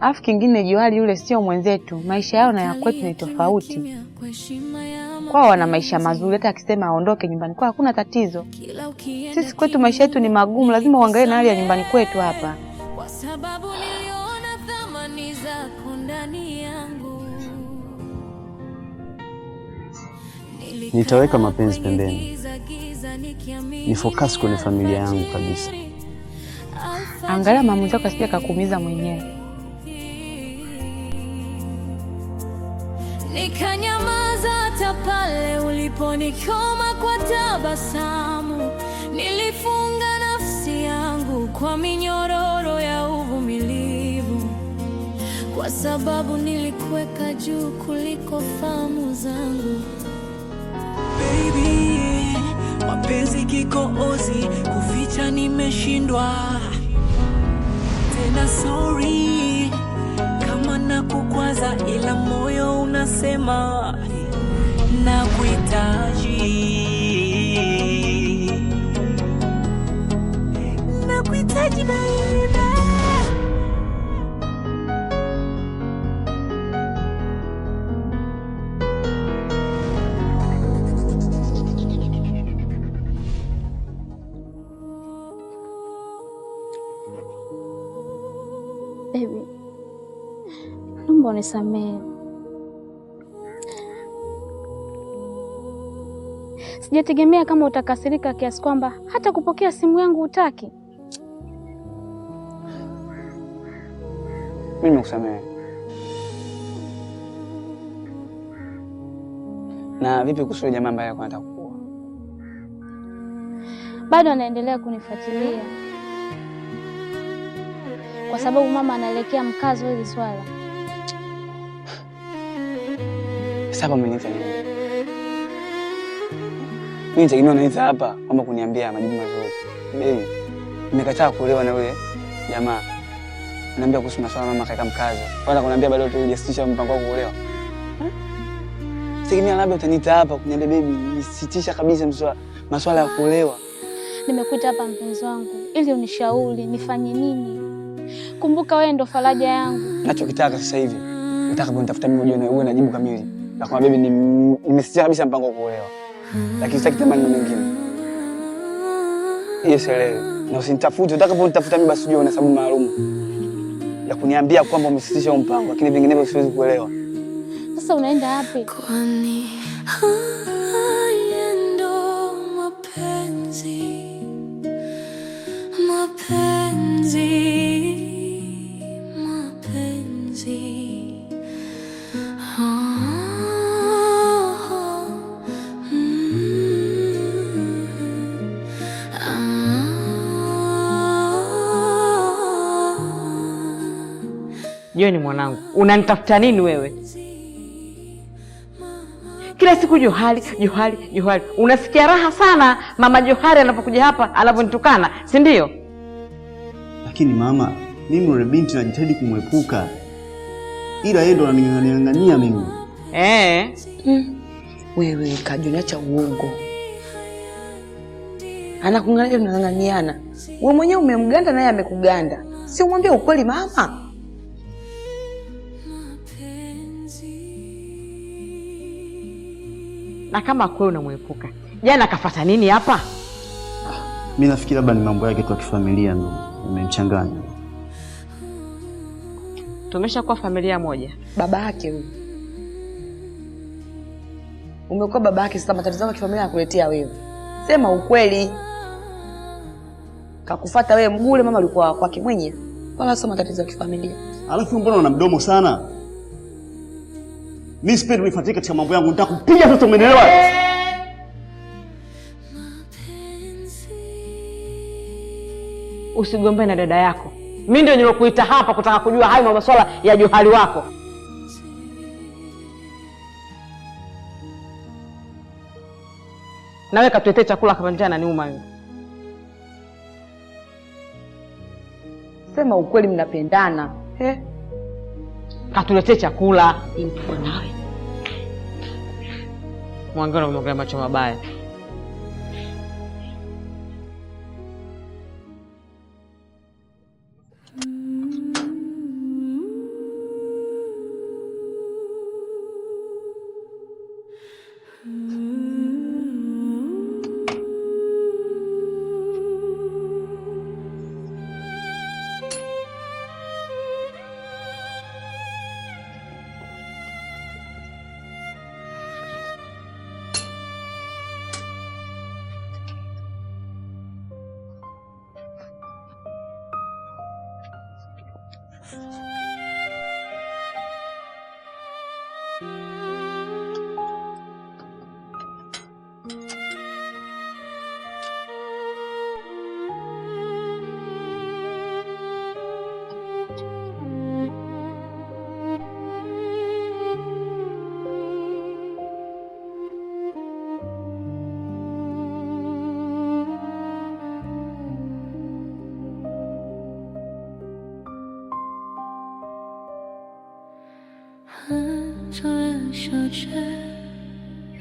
Alafu kingine Johari yule sio mwenzetu. Maisha yao na ya kwetu ni tofauti. Kwao wana maisha mazuri, hata akisema aondoke nyumbani kwao hakuna tatizo. Sisi kwetu maisha yetu ni magumu, lazima uangalie na hali ya nyumbani kwetu hapa. Kwa sababu niliona thamani zako ndani yangu. Nitaweka mapenzi pembeni. Ni focus kwenye familia yangu kabisa. Angalia maamuzi yako asije kukuumiza mwenyewe. Nikanyamaza hata pale uliponikoma kwa tabasamu. Nilifunga nafsi yangu kwa minyororo ya uvumilivu, kwa sababu nilikuweka juu kuliko fahamu zangu. Baby, mapenzi kikoozi, kuficha nimeshindwa. Tena sorry kama nakukwaza, ila moyo unasema nakuhitaji. Nakuhitaji baby. Baby, naomba unisamehe. Sijategemea kama utakasirika kiasi kwamba hata kupokea simu yangu hutaki. Mimi nakusamehe. Na vipi kuhusu jamaa ambaye anataka kukuoa? Bado anaendelea kunifuatilia. Kwa sababu mama anaelekea mkazo hili swala. Sasa umenifanya nini? Mimi nitegemea unaweza hapa kwamba kuniambia majibu mazuri. Baby, nimekataa kuolewa na yule jamaa. Ananiambia kuhusu masuala mama kaeka mkazo. Wala kuniambia bado hujasitisha mpango wako kuolewa. Sitegemea labda utaniita hapa kuniambia baby, nisitisha kabisa masuala ya kuolewa. Nimekuita hapa mpenzi wangu ili unishauri nifanye nini. Kumbuka wewe ndo faraja yangu. Nachokitaka sasa hivi, nataka unitafuta mimi uwe na jibu kamili. Na kwa baby nimesitisha kabisa mpango wa kuolewa. Lakini sitaki tamani mengine. Yes, elewe. Na usinitafute, utakaponitafuta mimi basi ujue una sababu maalum ya kuniambia kwamba umesitisha mpango, lakini vinginevyo siwezi kuelewa. Sasa unaenda wapi? Kwani haya ndo mapenzi. Joni mwanangu, unanitafuta nini wewe? Kila siku Johari. Unasikia raha sana mama Johari anapokuja hapa anaponitukana, si ndio? Lakini mama, mimi yule binti najitahidi kumwepuka. Ila yeye ndo ananing'ang'ania mimi. Wewe Kajoni, acha uongo. Anakung'ang'ania, mnang'ang'aniana. Wewe mwenyewe umemganda naye amekuganda. Si umwambie ukweli mama? Na kama kweli unamwepuka, jana akafuata nini hapa? Mimi nafikiri labda ni mambo yake tu ya kifamilia ndo umemchanganya. Tumeshakuwa familia moja. Baba yake huyu. Umekuwa baba yake, sasa matatizo ya kifamilia anakuletea wewe. Sema ukweli. Kakufuata wewe mgule, mama alikuwa kwake mwenyewe. Wala sio matatizo ya kifamilia. Alafu mbona una mdomo sana? Mimi sipendi unifuatie katika mambo yangu, nitakupiga sasa, umeelewa? Usigombe na dada yako. Mimi ndio nilokuita hapa kutaka kujua hayo masuala ya Johari wako. Nawe katuletee chakula kama njaa inaniuma mimi. Sema ukweli, mnapendana. Katuletee chakula. Nawe. Mwangana umeongea macho mabaya.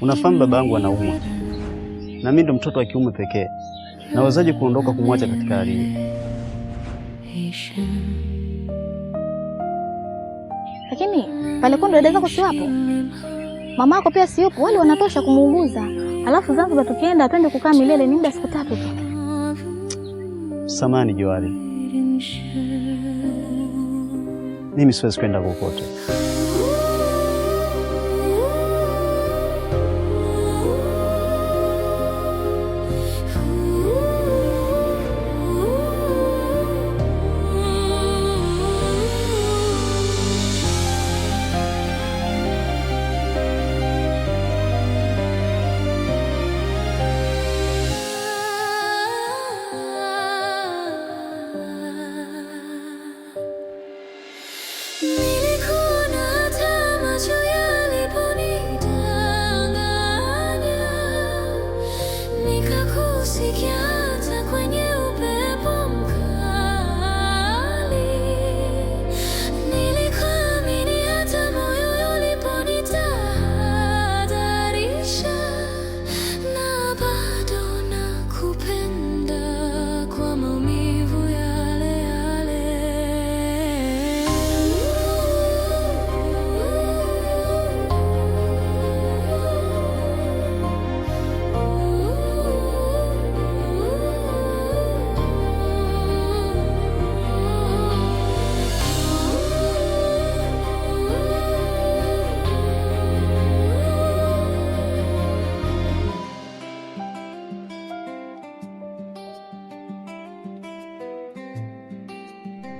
Unafahamu baba yangu anaumwa na mimi ndo mtoto wa kiume pekee. Nawezaje kuondoka kumwacha katika hali hii? Lakini pale kwa ndo dada zako si wapo? Mama yako pia si yupo, wale wanatosha kumuuguza. Alafu Zanzibar tukienda twende kukaa milele, ni muda siku 3 tu. Samahani Johari, mimi siwezi kwenda kokote.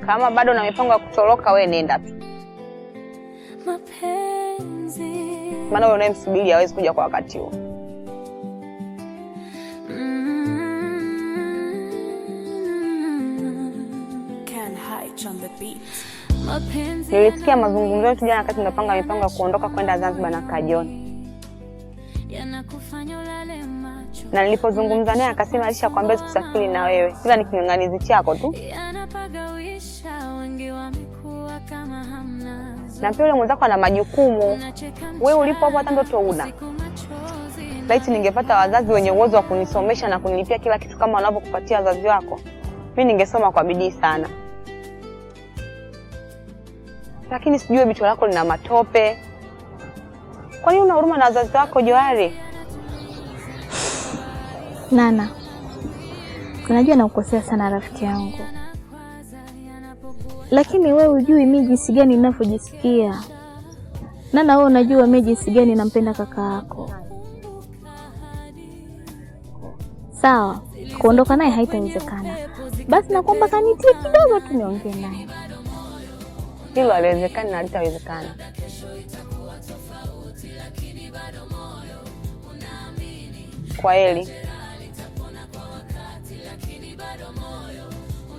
Kama bado na mipango ya kutoroka, we nenda tu. Maana wewe unayemsubiri hawezi kuja kwa wakati huo. Nilisikia mazungumzo yetu jana wakati tunapanga mipango ya kuondoka kwenda Zanzibar na Kajoni. Na nilipozungumza naye akasema alishakwambia kusafiri na wewe. Ila ni kinyang'anizi chako tu. Na pia yule mwenzako ana majukumu. Wewe ulipo hapo hata ndoto una. Laiti ningepata wazazi wenye uwezo wa kunisomesha na kunilipia kila kitu kama wanavyokupatia wazazi wako, mimi ningesoma kwa bidii sana. Lakini sijui bicho lako lina matope. Kwa nini una huruma na wazazi wako Johari? Nana, unajua nakukosea sana rafiki yangu. Lakini wewe hujui mimi jinsi gani ninavyojisikia. Nana, wewe unajua mimi jinsi gani nampenda kaka yako. Sawa, kuondoka naye haitawezekana. Basi nakuomba kanitie kidogo tu niongee naye. Hilo haliwezekani na halitawezekana. Kwa heli.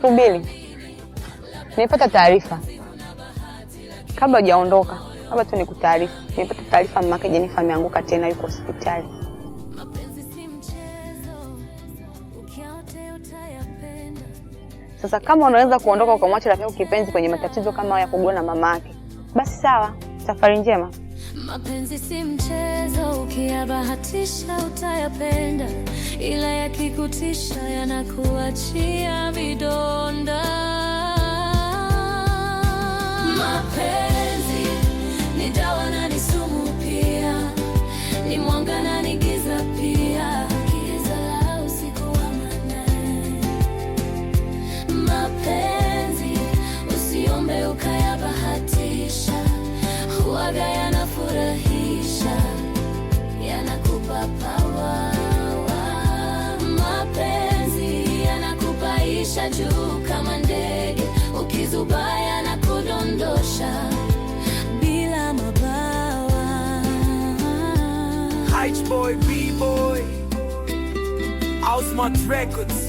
Subiri. Nimepata taarifa. Kabla hujaondoka, labda tu nikutaarifu. Nimepata taarifa mamake Jennifer ameanguka tena, yuko hospitali. Sasa kama unaweza kuondoka ukamwacha rafiki yako kipenzi kwenye matatizo kama haya kugua na mamake, basi sawa, safari njema. Mapenzi si mchezo, ukiyabahatisha utayapenda, ila yakikutisha yanakuachia vidonda. Mapenzi ni dawa na ni sumu pia, ni mwanga na ni giza pia, giza la usiku wa manane. Mapenzi usiombe ukayabahatisha, huwaga yanafurahisha, yanakupa pawa. Mapenzi yanakupaisha juu kama ndege, ukizubaya na B-boy, Ausmont Records.